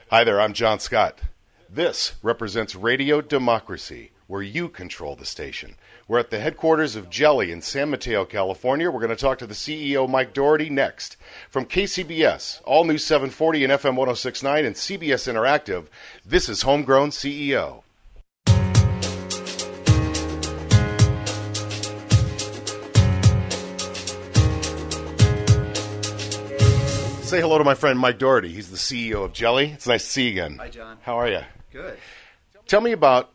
Hi there, I'm John Scott. This represents Radio Democracy, where you control the station. We're at the headquarters of Jelli in San Mateo, California. We're going to talk to the CEO, Mike Doughtery, next. From KCBS, All News 740 and FM 106.9 and CBS Interactive, this is Homegrown CEO. Say hello to my friend Mike Doughtery. He's the CEO of Jelli. It's nice to see you again. Hi, John. How are you? Good. Tell me about,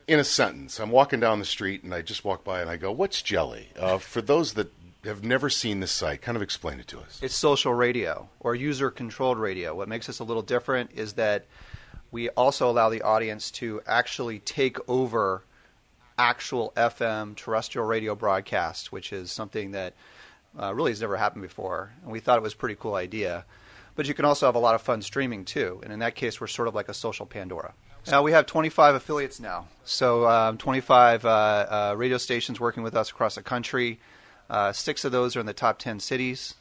in a sentence, I'm walking down the street and I just walk by and I go, what's Jelli? For those that have never seen this site, kind of explain it to us. It's social radio or user-controlled radio. What makes us a little different is that we also allow the audience to actually take over actual FM terrestrial radio broadcasts, which is something that really has never happened before, and we thought it was a pretty cool idea. But you can also have a lot of fun streaming, too, and in that case, we're sort of like a social Pandora. Now, we have 25 affiliates now, so 25 radio stations working with us across the country. 6 of those are in the top 10 cities,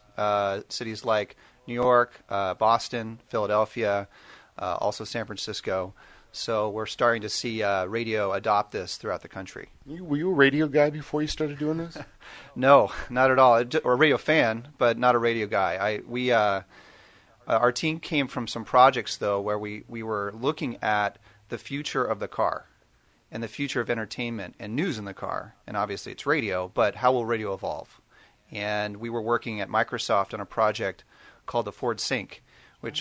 cities like New York, Boston, Philadelphia, also San Francisco. So we're starting to see radio adopt this throughout the country. Were you a radio guy before you started doing this? No, not at all. Or a radio fan, but not a radio guy. Our team came from some projects, though, where we were looking at the future of the car and the future of entertainment and news in the car. And obviously it's radio, but how will radio evolve? And we were working at Microsoft on a project called the Ford Sync,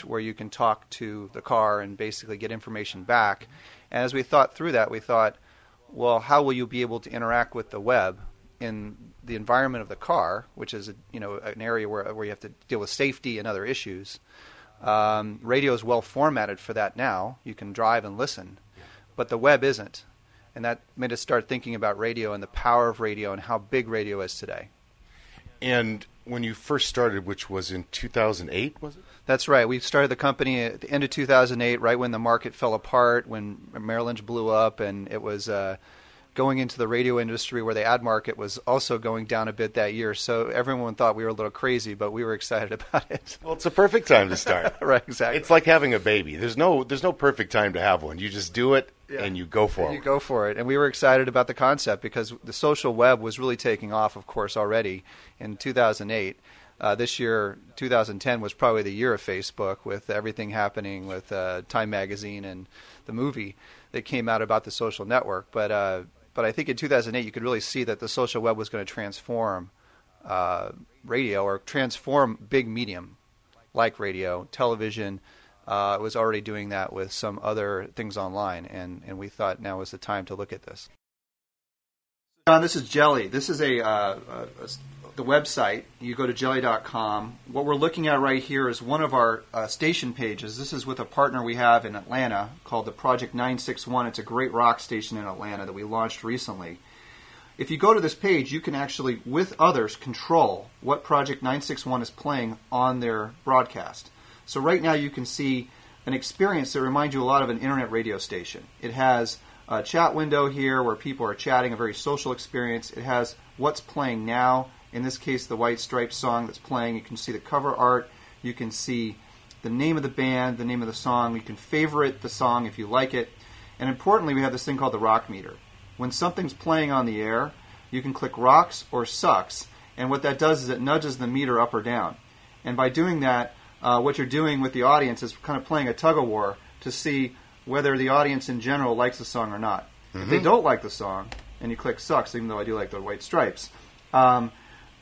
where you can talk to the car and basically get information back. And as we thought through that, we thought, well, how will you be able to interact with the web in the environment of the car, which is an area where you have to deal with safety and other issues. Radio is well formatted for that now. You can drive and listen, but the web isn't. And that made us start thinking about radio and the power of radio and how big radio is today. And when you first started, which was in 2008, was it? That's right. We started the company at the end of 2008, right when the market fell apart, when Merrill Lynch blew up, and it was going into the radio industry where the ad market was also going down a bit that year. So everyone thought we were a little crazy, but we were excited about it. Well, it's a perfect time to start. Right, exactly. It's like having a baby. There's no perfect time to have one. You just do it, and you go for it. You go for it. And we were excited about the concept because the social web was really taking off, of course, already in 2008. This year, 2010, was probably the year of Facebook with everything happening with Time Magazine and the movie that came out about the social network. But I think in 2008, you could really see that the social web was going to transform radio or transform big medium like radio, television. It was already doing that with some other things online, and we thought now was the time to look at this. John, this is Jelli. This is the website. You go to jelli.com. What we're looking at right here is one of our station pages. This is with a partner we have in Atlanta called the Project 961. It's a great rock station in Atlanta that we launched recently. If you go to this page, you can actually, with others, control what Project 961 is playing on their broadcast. So right now you can see an experience that reminds you a lot of an internet radio station. It has a chat window here where people are chatting, a very social experience. It has what's playing now. In this case, the White Stripes song that's playing. You can see the cover art. You can see the name of the band, the name of the song. You can favorite the song if you like it. And importantly, we have this thing called the rock meter. When something's playing on the air, you can click rocks or sucks. And what that does is it nudges the meter up or down. And by doing that, what you're doing with the audience is kind of playing a tug-of-war to see whether the audience in general likes the song or not. Mm-hmm. If they don't like the song, and you click sucks, even though I do like the White Stripes,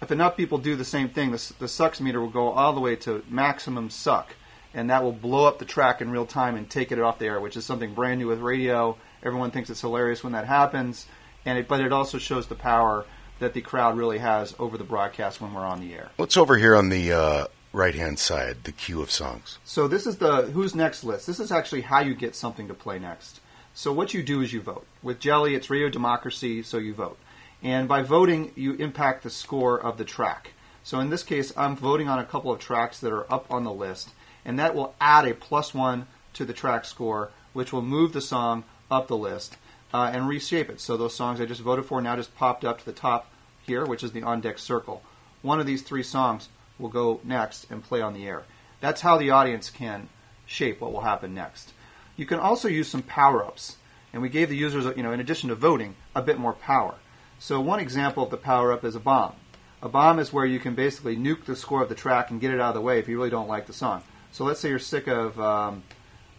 if enough people do the same thing, the sucks meter will go all the way to maximum suck, and that will blow up the track in real time and take it off the air, which is something brand new with radio. Everyone thinks it's hilarious when that happens, but it also shows the power that the crowd really has over the broadcast when we're on the air. What's over here on the right-hand side, the queue of songs? So this is the Who's Next list. This is actually how you get something to play next. So what you do is you vote. With Jelli, it's Radio Democracy, so you vote. And by voting, you impact the score of the track. So in this case, I'm voting on a couple of tracks that are up on the list, and that will add a +1 to the track score, which will move the song up the list and reshape it. So those songs I just voted for now just popped up to the top here, which is the on-deck circle. One of these 3 songs will go next and play on the air. That's how the audience can shape what will happen next. You can also use some power-ups, and we gave the users, in addition to voting, a bit more power. So one example of the power-up is a bomb. A bomb is where you can basically nuke the score of the track and get it out of the way if you really don't like the song. So let's say you're sick of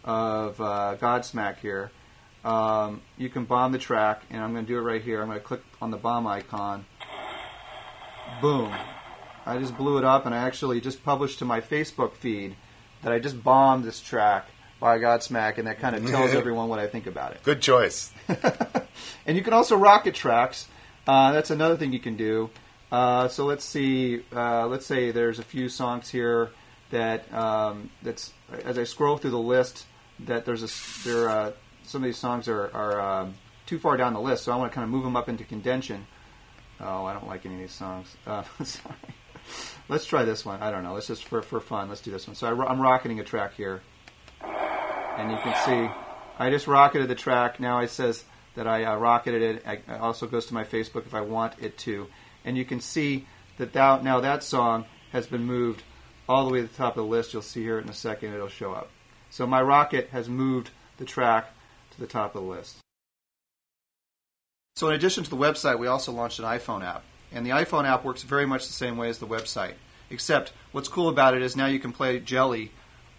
Godsmack here. You can bomb the track, and I'm going to do it right here. I'm going to click on the bomb icon. Boom. I just blew it up, and I actually just published to my Facebook feed that I just bombed this track by Godsmack, and that kind of tells everyone what I think about it. Good choice. And you can also rocket tracks. That's another thing you can do. So let's see. Let's say there's a few songs here that that's as I scroll through the list that some of these songs are too far down the list, so I want to kind of move them up into contention. Oh, I don't like any of these songs. Sorry. Let's try this one. I don't know. Let's just for fun. Let's do this one. So I'm rocketing a track here, and you can see I just rocketed the track. Now it says that I rocketed it. It also goes to my Facebook if I want it to, and you can see that now that song has been moved all the way to the top of the list. You'll see here in a second it'll show up. So my rocket has moved the track to the top of the list. So in addition to the website, we also launched an iPhone app. And the iPhone app works very much the same way as the website. Except what's cool about it is now you can play Jelli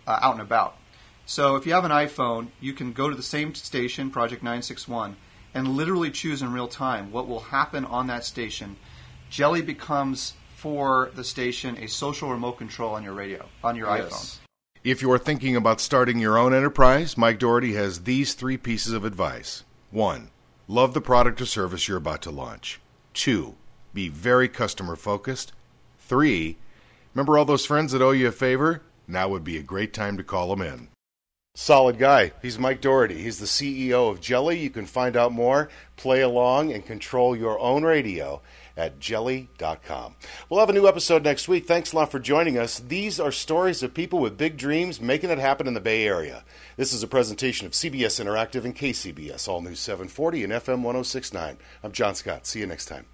out and about. So if you have an iPhone, you can go to the same station, Project 961, and literally choose in real time what will happen on that station. Jelli becomes, for the station, a social remote control on your radio, on your iPhone. If you're thinking about starting your own enterprise, Mike Doughtery has these 3 pieces of advice. 1. Love the product or service you're about to launch. 2. Be very customer focused. 3. Remember all those friends that owe you a favor? Now would be a great time to call them in. Solid guy. He's Mike Doughtery. He's the CEO of Jelli. You can find out more, play along, and control your own radio at jelli.com. We'll have a new episode next week. Thanks a lot for joining us. These are stories of people with big dreams making it happen in the Bay Area. This is a presentation of CBS Interactive and KCBS, All News 740 and FM 106.9. I'm John Scott. See you next time.